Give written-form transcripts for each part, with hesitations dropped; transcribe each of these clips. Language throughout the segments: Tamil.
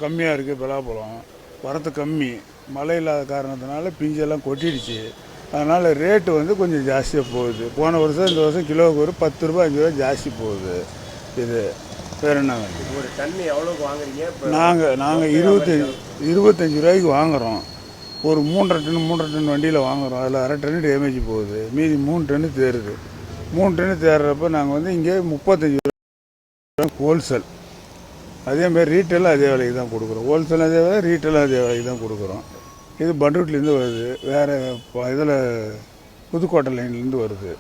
கம்மியாக இருக்குது பலாப்பழம், வரத்து கம்மி, மழை இல்லாத காரணத்தினால பிஞ்செல்லாம் கொட்டிடுச்சு. அதனால் ரேட்டு வந்து கொஞ்சம் ஜாஸ்தியாக போகுது. போன வருஷம் இந்த வருஷம் கிலோவுக்கு ஒரு 10 ரூபா 5 ரூபா ஜாஸ்தி போகுது. இது வேறு என்ன வேணும்? ஒரு டன்னு எவ்வளோக்கு வாங்குறீங்க? நாங்கள் 25 ரூபாய்க்கு வாங்குகிறோம். ஒரு 3.5 டன் வண்டியில் வாங்குகிறோம். அதில் 1/2 டன்னு டேமேஜ் போகுது, மீதி 3 டன்னு தேருது. 3 டன்னு தேர்றப்ப நாங்கள் வந்து இங்கே 35 ரூபா ஹோல்சேல். அதேமாதிரி ரீட்டெயிலும் அதே விலைக்கு தான் கொடுக்குறோம். ஹோல்சேலும் அதே விலை, ரீட்டெயிலும் அதே விலைக்கு தான் கொடுக்குறோம். இது பண்ருட்டிலேருந்து வருது, வேறு இதில் புதுக்கோட்டை லைன்லேருந்து வருது.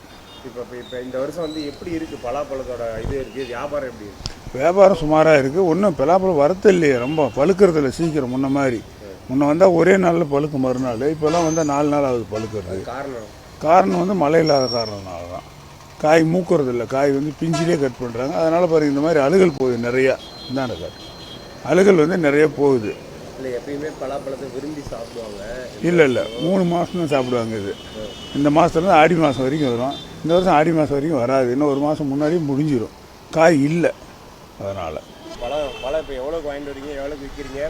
இப்போ இந்த வருஷம் வந்து எப்படி இருக்குது பலாப்பழத்தோட இது இருக்குது, வியாபாரம் எப்படி இருக்குது? வியாபாரம் சுமாராக இருக்குது. ஒன்றும் பலாப்பழம் வரத்து இல்லையே, ரொம்ப பழுக்கிறதில்ல சீக்கிரம். முன்ன மாதிரி முன்ன வந்தால் ஒரே நாளில் பழுக்கு மறுநாள், இப்போல்லாம் வந்தால் 4 நாள் ஆகுது பழுக்கிறது. காரணம் வந்து மழை இல்லாத காரணத்தினால தான். காய் மூக்கிறதில்ல, காய் வந்து பிஞ்சிலே கட் பண்ணுறாங்க. அதனால் பாருங்கள் இந்த மாதிரி அழுகல் போகுது நிறையா. இந்தாண்ட காட்டு அழுகல் வந்து நிறைய போகுது. இல்லை எப்பயுமே பலாப்பழத்தை விரும்பி சாப்பிடுவாங்க. இல்லை 3 மாதம் தான் சாப்பிடுவாங்க. இது இந்த மாதத்துலேருந்து ஆடி மாதம் வரைக்கும் வரும். இந்த வருஷம் ஆடி மாதம் வரைக்கும் வராது. இன்னும் 1 மாதம் முன்னாடி முடிஞ்சிடும். காய் இல்லை. அதனால் பழம் இப்போ எவ்வளோக்கு வாங்கிட்டு வரீங்க, எவ்வளோக்கு விற்கிறீங்க?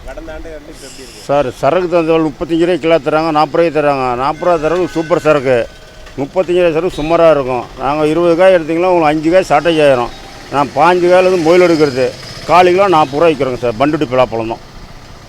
கடந்த ஆண்டு வந்து இப்போ எப்படி இருக்குது சார்? சரக்கு தகுந்த 35 ரூபாய் கிலோ தராங்க, 40 ரூபாய் தராங்க. 40 ரூபா தரக்கு சூப்பர் சரக்கு, 35 ரூபாய் சரக்கு சுமாராக இருக்கும். நாங்கள் 20 காய் எடுத்திங்கன்னா உங்களுக்கு 5 காய் ஷார்ட்டேஜ் ஆயிரும். நான் 15 காயில் வந்து மொயில் எடுக்கிறது, 1/4 கிலோ 40 ரூபா விற்கிறோங்க சார். பண்டுட்டி பலாப்பழம் தான்.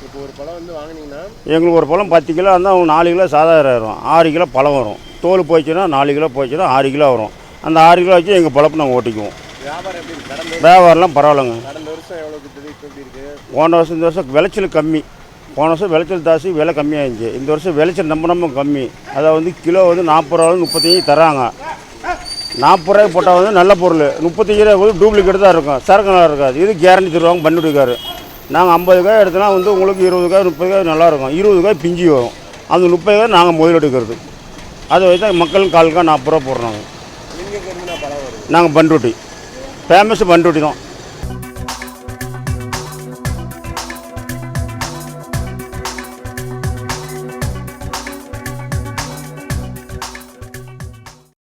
இப்போ ஒரு பழம் வந்து வாங்கினீங்கன்னா எங்களுக்கு ஒரு பழம் 10 கிலோ இருந்தால் அவங்க 4 கிலோ சாதாரணம் ஆயிரும். 6 கிலோ பழம் வரும். தோல் போயிடுச்சுன்னா 4 கிலோ போயிடுச்சுன்னா 6 கிலோ வரும். அந்த 6 கிலோ வச்சு எங்கள் பழப்பு நாங்கள் ஓட்டிக்குவோம். வியாபாரம் எப்படி இருக்குது? வியாபாரம்லாம் பரவாயில்லைங்க. கடந்த வருஷம் எவ்வளோக்கு எப்படி இருக்குது? போன வருஷம் இந்த வருஷம் விளைச்சல் கம்மி. போன வருஷம் விளைச்சல் தாசி, விலை கம்மியாக இருந்துச்சு. இந்த வருஷம் விளைச்சல் நம்ம கம்மி. அதை வந்து கிலோ வந்து 40 ரூபா 35 தராங்க. 40 ரூபாய்க்கு போட்டால் வந்து நல்ல பொருள். 35 ரூபாய் வந்து டூப்ளிகேட் தான் இருக்கும், சரக்கு நல்லா இருக்காது. இது கேரண்டி தருவாங்க பண்டுட்டிக்காரு. நாங்கள் 50 காய் எடுத்தோன்னா வந்து உங்களுக்கு 20 காய் 30 காய் நல்லாயிருக்கும். 20 காய் பிஞ்சி வரும். அந்த 30 காய் நாங்கள் முதல் எடுக்கிறது. அதை வச்சு தான் மக்களுக்கு 1/4 காய் 40 ரூபா போடுறாங்க. நீங்கள் பழம் வருது. நாங்கள் பண்ருட்டி, ஃபேமஸ் பண்ருட்டி தான்.